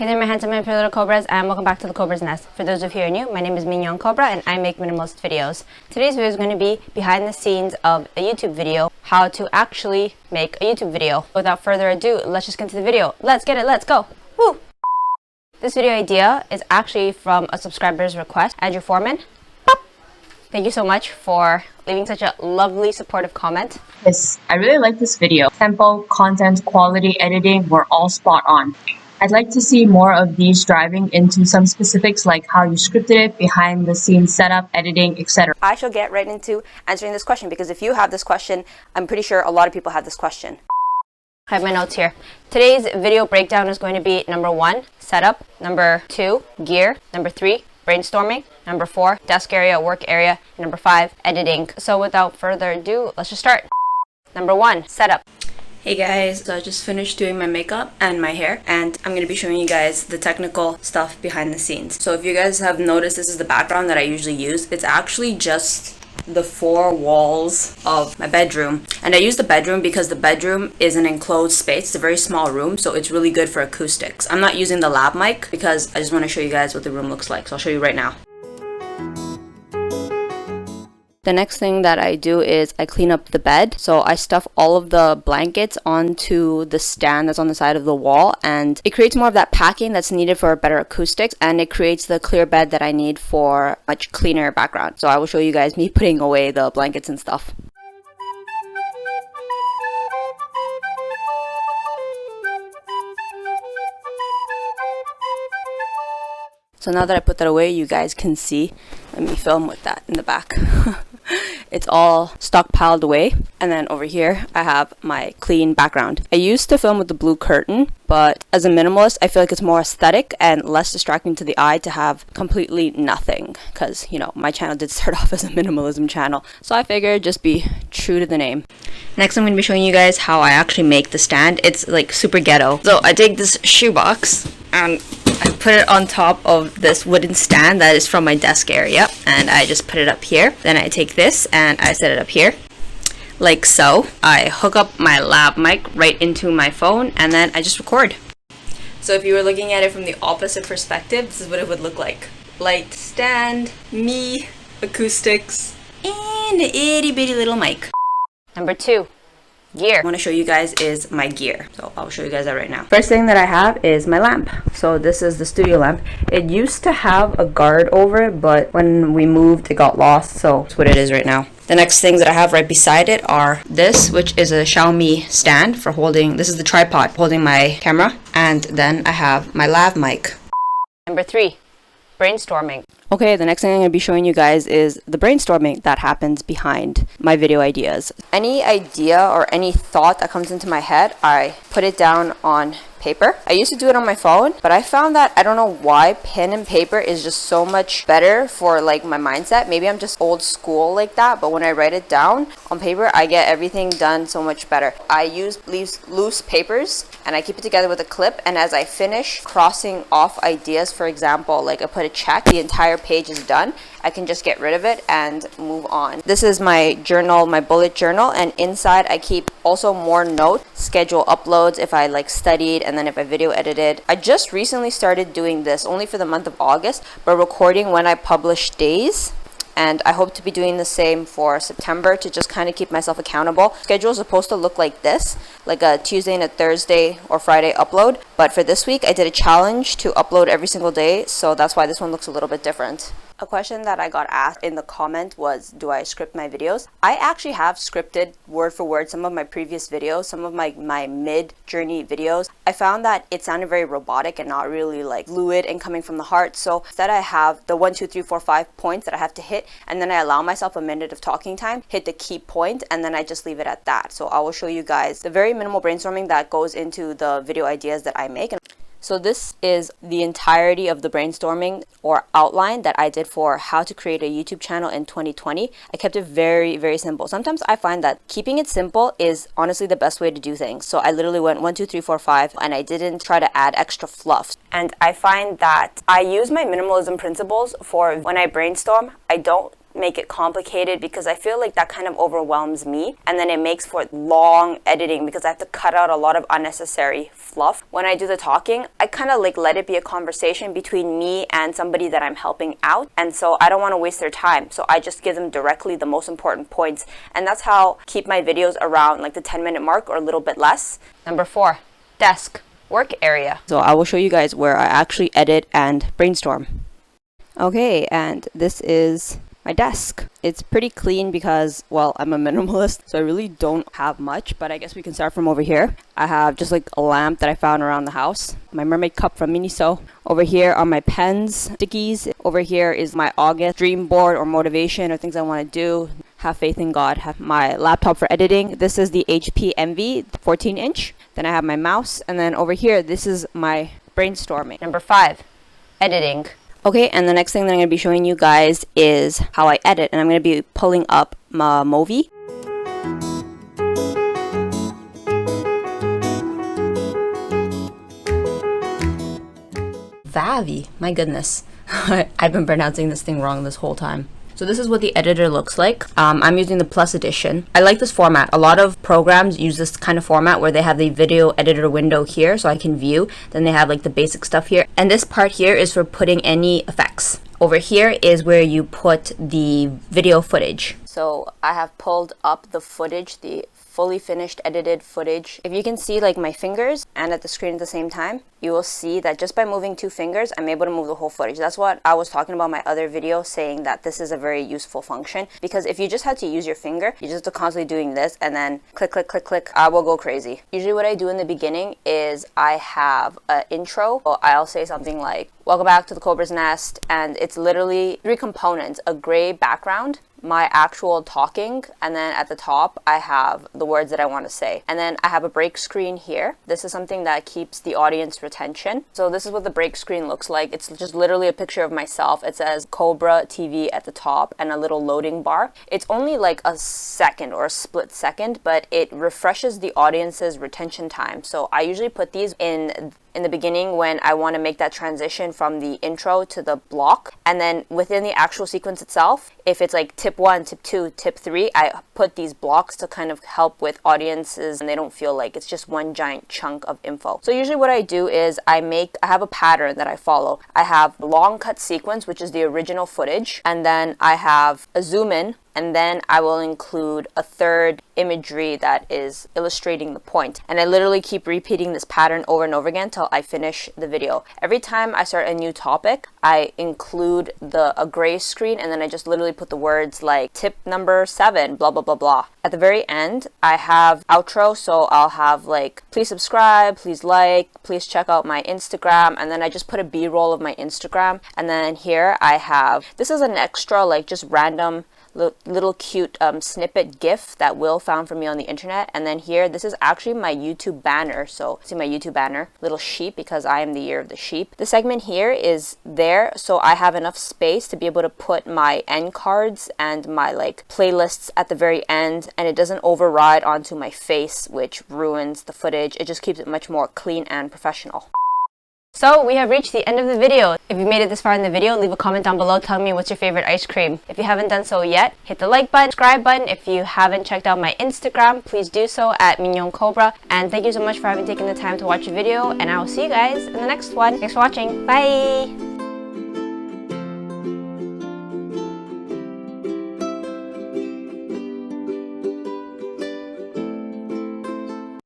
Hey there, my handsome and pretty little Cobras, and welcome back to the Cobra's Nest. For those of you who are new, my name is Mignon Cobra and I make minimalist videos. Today's video is going to be behind the scenes of a YouTube video, how to actually make a YouTube video. Without further ado, let's just get into the video. Let's get it, let's go! Woo! This video idea is actually from a subscriber's request, Andrew Foreman. Boop. Thank you so much for leaving such a lovely, supportive comment. Yes, I really like this video. Tempo, content, quality, editing were all spot on. I'd like to see more of these driving into some specifics like how you scripted it, behind the scenes setup, editing, etc. I shall get right into answering this question because if you have this question, I'm pretty sure a lot of people have this question. I have my notes here. Today's video breakdown is going to be number 1, setup, number 2, gear, number 3, brainstorming, number 4, desk area, work area, and number 5, editing. So without further ado, let's just start. Number 1, setup. Hey guys, so I just finished doing my makeup and my hair, and I'm going to be showing you guys the technical stuff behind the scenes. So if you guys have noticed, this is the background that I usually use. It's actually just the 4 walls of my bedroom, and I use the bedroom because the bedroom is an enclosed space. It's a very small room, so it's really good for acoustics. I'm not using the lab mic because I just want to show you guys what the room looks like, so I'll show you right now. The next thing that I do is I clean up the bed. So I stuff all of the blankets onto the stand that's on the side of the wall, and it creates more of that packing that's needed for better acoustics, and it creates the clear bed that I need for much cleaner background. So I will show you guys me putting away the blankets and stuff. So now that I put that away, you guys can see. Let me film with that in the back. It's all stockpiled away. And then over here, I have my clean background. I used to film with the blue curtain, but as a minimalist, I feel like it's more aesthetic and less distracting to the eye to have completely nothing. Because, you know, my channel did start off as a minimalism channel. So I figured just be true to the name. Next, I'm going to be showing you guys how I actually make the stand. It's like super ghetto. So I take this shoebox and I put it on top of this wooden stand that is from my desk area, and I just put it up here. Then I take this and I set it up here like so. I hook up my lab mic right into my phone, and then I just record. So if you were looking at it from the opposite perspective, this is what it would look like. Light stand, me, acoustics, and an itty bitty little mic. Number 2. Gear. I want to show you guys is my gear, so I'll show you guys that right now. First thing that I have is my lamp. So this is the studio lamp. It used to have a guard over it, but when we moved it got lost, so that's what it is right now. The next things that I have right beside it are this, which is a Xiao Mi stand for holding, this is the tripod holding my camera, and then I have my lav mic. Number 3, brainstorming. Okay, the next thing I'm going to be showing you guys is the brainstorming that happens behind my video ideas. Any idea or any thought that comes into my head, I put it down on paper. I used to do it on my phone, but I found that I don't know why pen and paper is just so much better for like my mindset. Maybe I'm just old school like that, but when I write it down on paper, I get everything done so much better. I use loose papers and I keep it together with a clip, and as I finish crossing off ideas, for example, like I put a check, the entire page is done, I can just get rid of it and move on. This is my journal, my bullet journal, and inside I keep also more notes, schedule uploads if I like studied, and then if I video edited. I just recently started doing this only for the month of August, but recording when I publish days. And I hope to be doing the same for September to just kind of keep myself accountable. Schedule is supposed to look like this, like a Tuesday and a Thursday or Friday upload. But for this week, I did a challenge to upload every single day, so that's why this one looks a little bit different. A question that I got asked in the comment was, do I script my videos? I actually have scripted word for word some of my previous videos, some of my mid-journey videos. I found that it sounded very robotic and not really like fluid and coming from the heart. So instead I have the 1, 2, 3, 4, 5 points that I have to hit, and then I allow myself a minute of talking time, hit the key point, and then I just leave it at that. So I will show you guys the very minimal brainstorming that goes into the video ideas that I make. So this is the entirety of the brainstorming or outline that I did for how to create a YouTube channel in 2020. I kept it very, very simple. Sometimes I find that keeping it simple is honestly the best way to do things. So I literally went 1, 2, 3, 4, 5, and I didn't try to add extra fluff. And I find that I use my minimalism principles for when I brainstorm. I don't make it complicated because I feel like that kind of overwhelms me, and then it makes for long editing because I have to cut out a lot of unnecessary fluff. When I do the talking, I kind of like let it be a conversation between me and somebody that I'm helping out, and so I don't want to waste their time, so I just give them directly the most important points, and that's how I keep my videos around like the 10-minute mark or a little bit less. Number 4, desk, work area. So I will show you guys where I actually edit and brainstorm. Okay, and this is my desk. It's pretty clean because, well, I'm a minimalist, so I really don't have much, but I guess we can start from over here. I have just like a lamp that I found around the house, my mermaid cup from Miniso. Over here are my pens, stickies. Over here is my August dream board or motivation or things I want to do. Have faith in God. Have my laptop for editing. This is the HP Envy 14-inch. Then I have my mouse, and then over here, this is my brainstorming. Number 5, editing. Okay, and the next thing that I'm going to be showing you guys is how I edit, and I'm going to be pulling up my Movi. Vavi, my goodness. I've been pronouncing this thing wrong this whole time. So this is what the editor looks like. I'm using the Plus edition. I like this format. A lot of programs use this kind of format where they have the video editor window here so I can view. Then they have like the basic stuff here. And this part here is for putting any effects. Over here is where you put the video footage. So I have pulled up the footage, the fully finished edited footage. If you can see like my fingers and at the screen at the same time, you will see that just by moving 2 fingers, I'm able to move the whole footage. That's what I was talking about in my other video, saying that this is a very useful function, because if you just had to use your finger, you just have to constantly doing this and then click, click, click, click, I will go crazy. Usually what I do in the beginning is I have an intro, or I'll say something like, welcome back to the Cobra's Nest, and it's literally 3 components: a gray background, my actual talking, and then at the top I have the words that I want to say. And then I have a break screen here. This is something that keeps the audience retention. So this is what the break screen looks like. It's just literally a picture of myself. It says Cobra TV at the top and a little loading bar. It's only like a second or a split second, but it refreshes the audience's retention time. So I usually put these in the beginning when I want to make that transition from the intro to the block, and then within the actual sequence itself, if it's like tip 1, tip 2, tip 3, I put these blocks to kind of help with audiences and they don't feel like it's just one giant chunk of info. So usually what I do is I have a pattern that I follow. I have a long cut sequence, which is the original footage, and then I have a zoom in, and then I will include a third imagery that is illustrating the point. And I literally keep repeating this pattern over and over again till I finish the video. Every time I start a new topic, I include a gray screen, and then I just literally put the words like tip number 7, blah, blah, blah, blah. At the very end, I have outro, so I'll have like, please subscribe, please like, please check out my Instagram, and then I just put a B-roll of my Instagram. And then here I have, this is an extra like just random little cute snippet GIF that Will found for me on the internet. And then here, this is actually my YouTube banner. So see my YouTube banner, little sheep, because I am the year of the sheep. The segment here is there, so I have enough space to be able to put my end cards and my like playlists at the very end, and it doesn't override onto my face, which ruins the footage. It just keeps it much more clean and professional. So we have reached the end of the video. If you made it this far in the video, leave a comment down below telling me what's your favorite ice cream. If you haven't done so yet, hit the like button, subscribe button. If you haven't checked out my Instagram, please do so at Mignon Cobra. And thank you so much for having taken the time to watch the video, and I will see you guys in the next one. Thanks for watching. Bye!